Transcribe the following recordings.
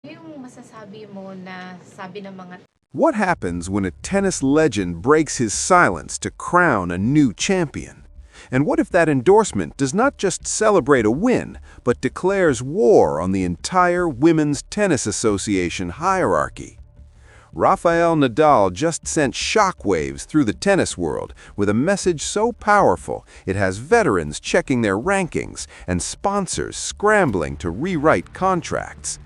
Yung masasabi mo na sabi ng mga What happens when a tennis legend breaks his silence to crown a new champion? And what if that endorsement does not just celebrate a win, but declares war on the entire Women's Tennis Association hierarchy? Rafael Nadal just sent shockwaves through the tennis world with a message so powerful it has veterans checking their rankings and sponsors scrambling to rewrite contracts.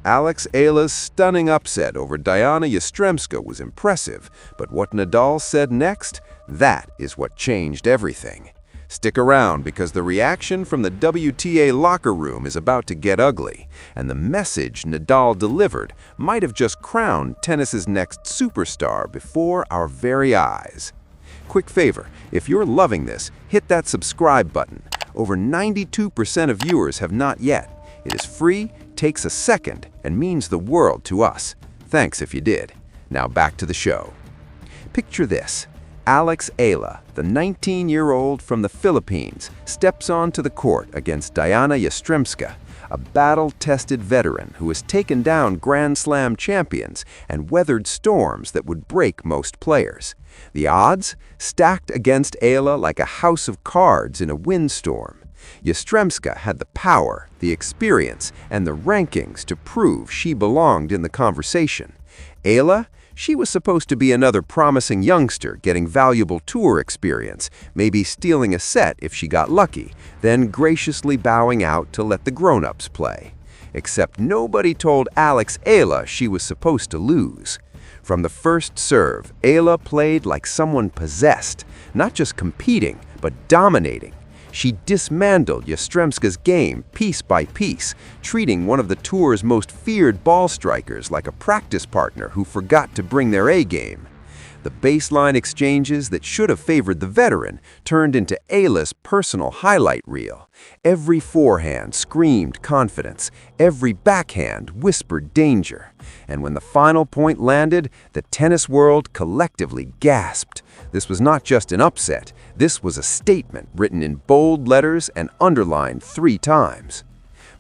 Eala's stunning upset over Dayana Yastremska was impressive, but what Nadal said next, that is what changed everything. Stick around because the reaction from the WTA locker room is about to get ugly, and the message Nadal delivered might have just crowned tennis's next superstar before our very eyes. Quick favor, if you're loving this, hit that subscribe button. Over 92% of viewers have not yet. It is free, takes a second, and means the world to us. Thanks if you did. Now back to the show. Picture this. Eala, the 19-year-old from the Philippines, steps onto the court against Dayana Yastremska, a battle-tested veteran who has taken down Grand Slam champions and weathered storms that would break most players. The odds? Stacked against Eala like a house of cards in a windstorm. Yastremska had the power, the experience, and the rankings to prove she belonged in the conversation. Eala? She was supposed to be another promising youngster getting valuable tour experience, maybe stealing a set if she got lucky, then graciously bowing out to let the grown-ups play. Except nobody told Eala she was supposed to lose. From the first serve, Eala played like someone possessed, not just competing, but dominating. She dismantled Yastremska's game piece by piece, treating one of the tour's most feared ball strikers like a practice partner who forgot to bring their A-game. The baseline exchanges that should have favored the veteran turned into Eala's personal highlight reel. Every forehand screamed confidence, every backhand whispered danger. And when the final point landed, the tennis world collectively gasped. This was not just an upset, this was a statement written in bold letters and underlined 3 times.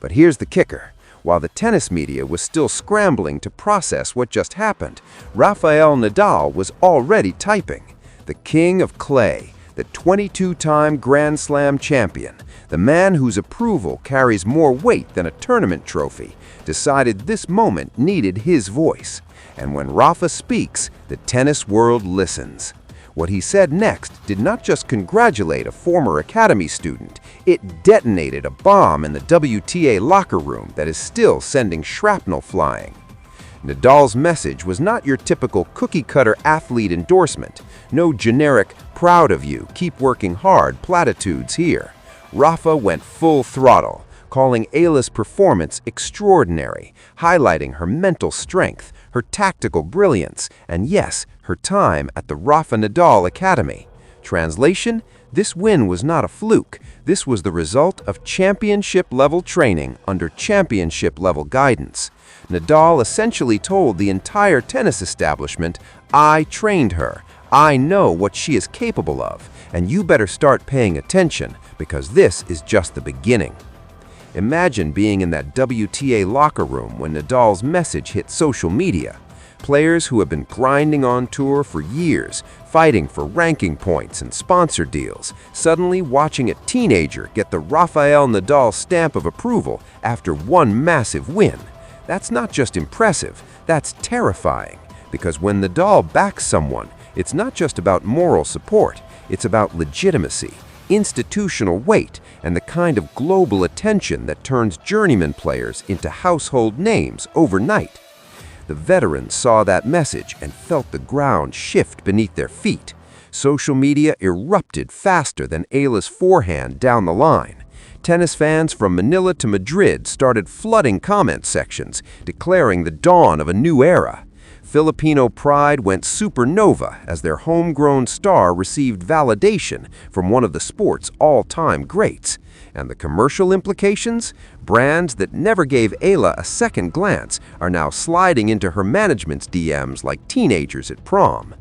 But here's the kicker. While the tennis media was still scrambling to process what just happened, Rafael Nadal was already typing. The king of clay, the 22-time Grand Slam champion, the man whose approval carries more weight than a tournament trophy, decided this moment needed his voice. And when Rafa speaks, the tennis world listens. What he said next did not just congratulate a former academy student, it detonated a bomb in the WTA locker room that is still sending shrapnel flying. Nadal's message was not your typical cookie-cutter athlete endorsement. No generic, proud of you, keep working hard platitudes here. Rafa went full throttle, calling Eala's performance extraordinary, highlighting her mental strength, her tactical brilliance, and yes, her time at the Rafa Nadal Academy. Translation? This win was not a fluke. This was the result of championship-level training under championship-level guidance. Nadal essentially told the entire tennis establishment, I trained her. I know what she is capable of, and you better start paying attention because this is just the beginning. Imagine being in that WTA locker room when Nadal's message hit social media. Players who have been grinding on tour for years, fighting for ranking points and sponsor deals, suddenly watching a teenager get the Rafael Nadal stamp of approval after one massive win. That's not just impressive, that's terrifying. Because when Nadal backs someone, it's not just about moral support, it's about legitimacy, institutional weight, and the kind of global attention that turns journeyman players into household names overnight. The veterans saw that message and felt the ground shift beneath their feet. Social media erupted faster than Eala's forehand down the line. Tennis fans from Manila to Madrid started flooding comment sections, declaring the dawn of a new era. Filipino pride went supernova as their homegrown star received validation from one of the sport's all-time greats. And the commercial implications? Brands that never gave Eala a second glance are now sliding into her management's DMs like teenagers at prom.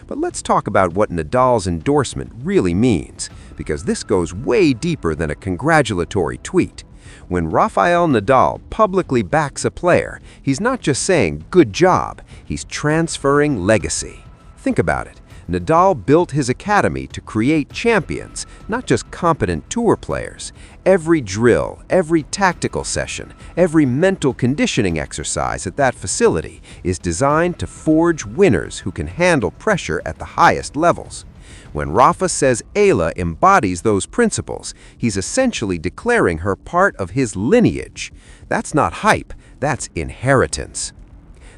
But let's talk about what Nadal's endorsement really means, because this goes way deeper than a congratulatory tweet. When Rafael Nadal publicly backs a player, he's not just saying, "Good job," he's transferring legacy. Think about it. Nadal built his academy to create champions, not just competent tour players. Every drill, every tactical session, every mental conditioning exercise at that facility is designed to forge winners who can handle pressure at the highest levels. When Rafa says Eala embodies those principles, he's essentially declaring her part of his lineage. That's not hype, that's inheritance.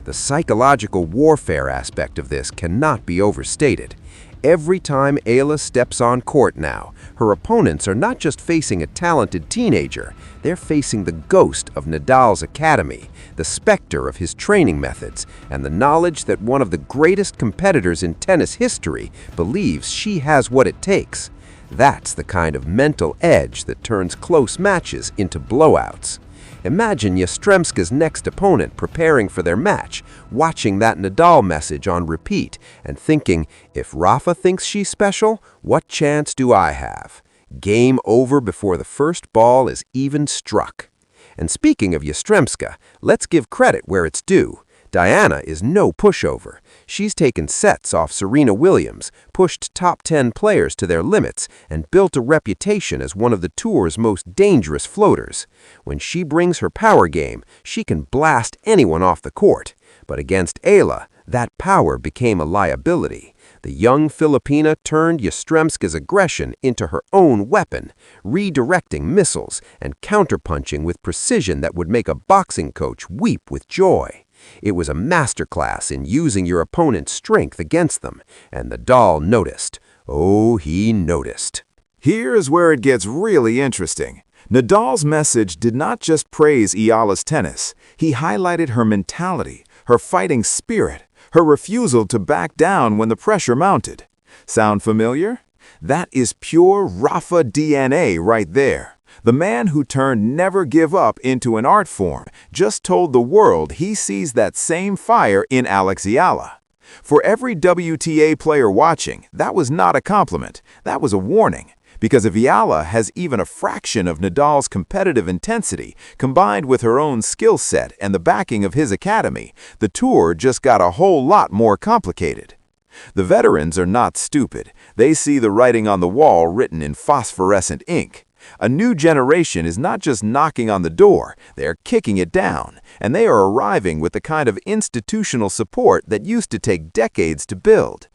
The psychological warfare aspect of this cannot be overstated. Every time Eala steps on court now, her opponents are not just facing a talented teenager, they're facing the ghost of Nadal's academy, the specter of his training methods, and the knowledge that one of the greatest competitors in tennis history believes she has what it takes. That's the kind of mental edge that turns close matches into blowouts. Imagine Yastremska's next opponent preparing for their match, watching that Nadal message on repeat, and thinking, if Rafa thinks she's special, what chance do I have? Game over before the first ball is even struck. And speaking of Yastremska, let's give credit where it's due. Dayana is no pushover. She's taken sets off Serena Williams, pushed top 10 players to their limits, and built a reputation as one of the tour's most dangerous floaters. When she brings her power game, she can blast anyone off the court. But against Eala, that power became a liability. The young Filipina turned Yastremska's aggression into her own weapon, redirecting missiles and counterpunching with precision that would make a boxing coach weep with joy. It was a masterclass in using your opponent's strength against them, and Nadal noticed. Oh, he noticed. Here's where it gets really interesting. Nadal's message did not just praise Eala's tennis. He highlighted her mentality, her fighting spirit, her refusal to back down when the pressure mounted. Sound familiar? That is pure Rafa DNA right there. The man who turned never give up into an art form just told the world he sees that same fire in Eala. For every WTA player watching, that was not a compliment, that was a warning. Because if Eala has even a fraction of Nadal's competitive intensity, combined with her own skill set and the backing of his academy, the tour just got a whole lot more complicated. The veterans are not stupid. They see the writing on the wall written in phosphorescent ink. A new generation is not just knocking on the door, they are kicking it down, and they are arriving with the kind of institutional support that used to take decades to build.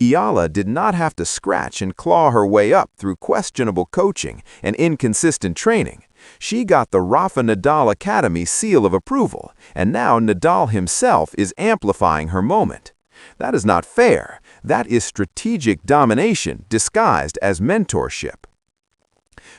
Eala did not have to scratch and claw her way up through questionable coaching and inconsistent training. She got the Rafa Nadal Academy seal of approval, and now Nadal himself is amplifying her moment. That is not fair. That is strategic domination disguised as mentorship.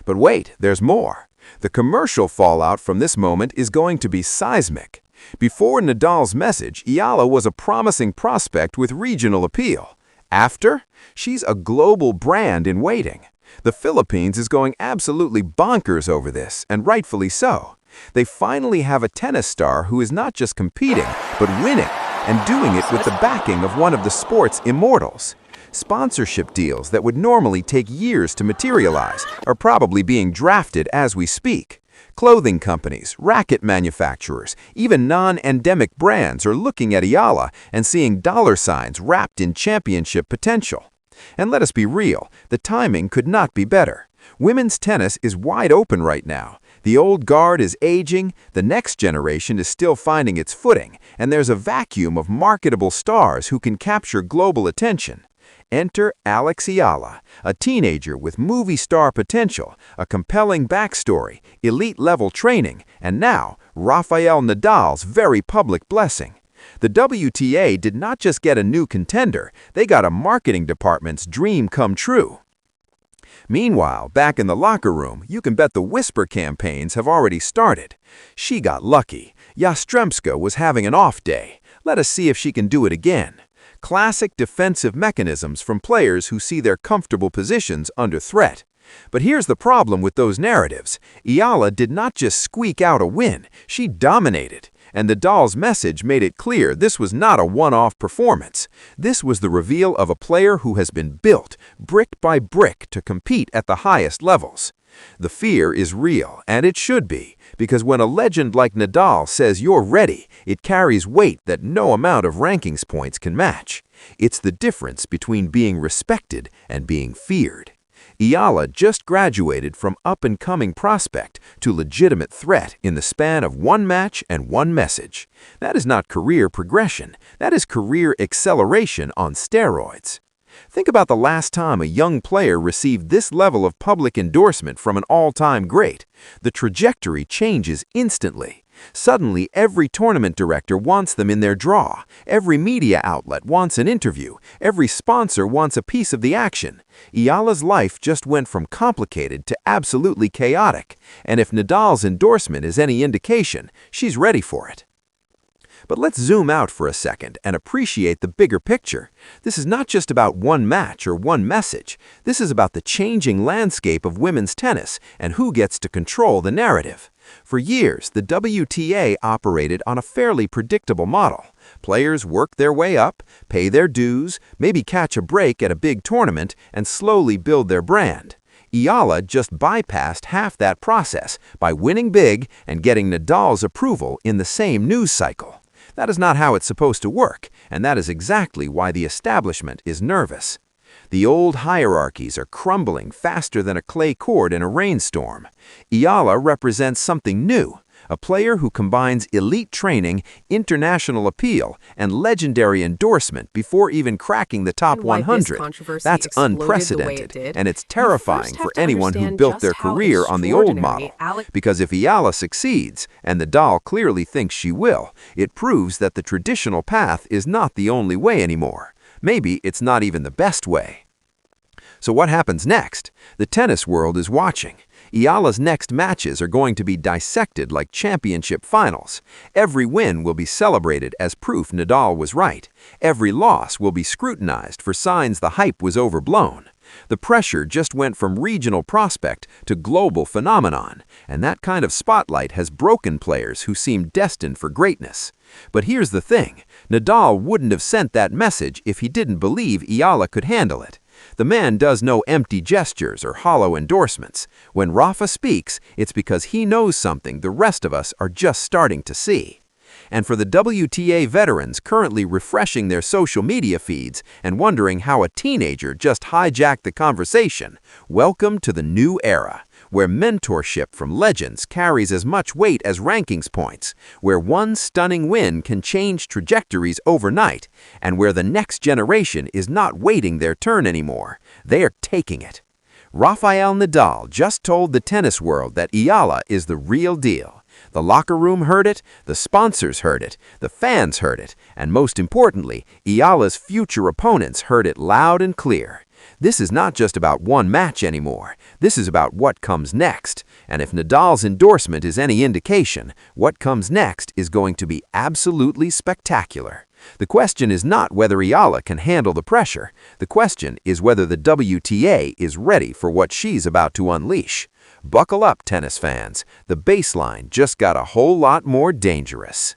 But wait, there's more. The commercial fallout from this moment is going to be seismic. Before Nadal's message, Eala was a promising prospect with regional appeal. After, she's a global brand in waiting. The Philippines is going absolutely bonkers over this, and rightfully so. They finally have a tennis star who is not just competing, but winning, and doing it with the backing of one of the sport's immortals. Sponsorship deals that would normally take years to materialize are probably being drafted as we speak. Clothing companies, racket manufacturers, even non-endemic brands are looking at Eala and seeing dollar signs wrapped in championship potential. And let us be real, the timing could not be better. Women's tennis is wide open right now. The old guard is aging, the next generation is still finding its footing, and there's a vacuum of marketable stars who can capture global attention. Enter Eala, a teenager with movie star potential, a compelling backstory, elite-level training, and now Rafael Nadal's very public blessing. The WTA did not just get a new contender, they got a marketing department's dream come true. Meanwhile, back in the locker room, you can bet the whisper campaigns have already started. She got lucky. Yastremska was having an off day. Let us see if she can do it again. Classic defensive mechanisms from players who see their comfortable positions under threat. But here's the problem with those narratives. Eala did not just squeak out a win, she dominated. And Nadal's message made it clear this was not a one-off performance. This was the reveal of a player who has been built, brick by brick, to compete at the highest levels. The fear is real, and it should be, because when a legend like Nadal says you're ready, it carries weight that no amount of rankings points can match. It's the difference between being respected and being feared. Eala just graduated from up-and-coming prospect to legitimate threat in the span of one match and one message. That is not career progression. That is career acceleration on steroids. Think about the last time a young player received this level of public endorsement from an all-time great. The trajectory changes instantly. Suddenly, every tournament director wants them in their draw. Every media outlet wants an interview. Every sponsor wants a piece of the action. Eala's life just went from complicated to absolutely chaotic. And if Nadal's endorsement is any indication, she's ready for it. But let's zoom out for a second and appreciate the bigger picture. This is not just about one match or one message. This is about the changing landscape of women's tennis and who gets to control the narrative. For years, the WTA operated on a fairly predictable model. Players work their way up, pay their dues, maybe catch a break at a big tournament, and slowly build their brand. Eala just bypassed half that process by winning big and getting Nadal's approval in the same news cycle. That is not how it's supposed to work, and that is exactly why the establishment is nervous. The old hierarchies are crumbling faster than a clay court in a rainstorm. Eala represents something new, a player who combines elite training, international appeal, and legendary endorsement before even cracking the top 100. That's unprecedented, and it's terrifying for anyone who built their career on the old model. Because if Eala succeeds, and Nadal clearly thinks she will, it proves that the traditional path is not the only way anymore. Maybe it's not even the best way. So what happens next? The tennis world is watching. Eala's next matches are going to be dissected like championship finals. Every win will be celebrated as proof Nadal was right. Every loss will be scrutinized for signs the hype was overblown. The pressure just went from regional prospect to global phenomenon, and that kind of spotlight has broken players who seemed destined for greatness. But here's the thing, Nadal wouldn't have sent that message if he didn't believe Eala could handle it. The man does no empty gestures or hollow endorsements. When Rafa speaks, it's because he knows something the rest of us are just starting to see. And for the WTA veterans currently refreshing their social media feeds and wondering how a teenager just hijacked the conversation, welcome to the new era, where mentorship from legends carries as much weight as rankings points, where one stunning win can change trajectories overnight, and where the next generation is not waiting their turn anymore. They are taking it. Rafael Nadal just told the tennis world that Eala is the real deal. The locker room heard it, the sponsors heard it, the fans heard it, and most importantly, Eala's future opponents heard it loud and clear. This is not just about one match anymore. This is about what comes next. And if Nadal's endorsement is any indication, what comes next is going to be absolutely spectacular. The question is not whether Eala can handle the pressure. The question is whether the WTA is ready for what she's about to unleash. Buckle up, tennis fans. The baseline just got a whole lot more dangerous.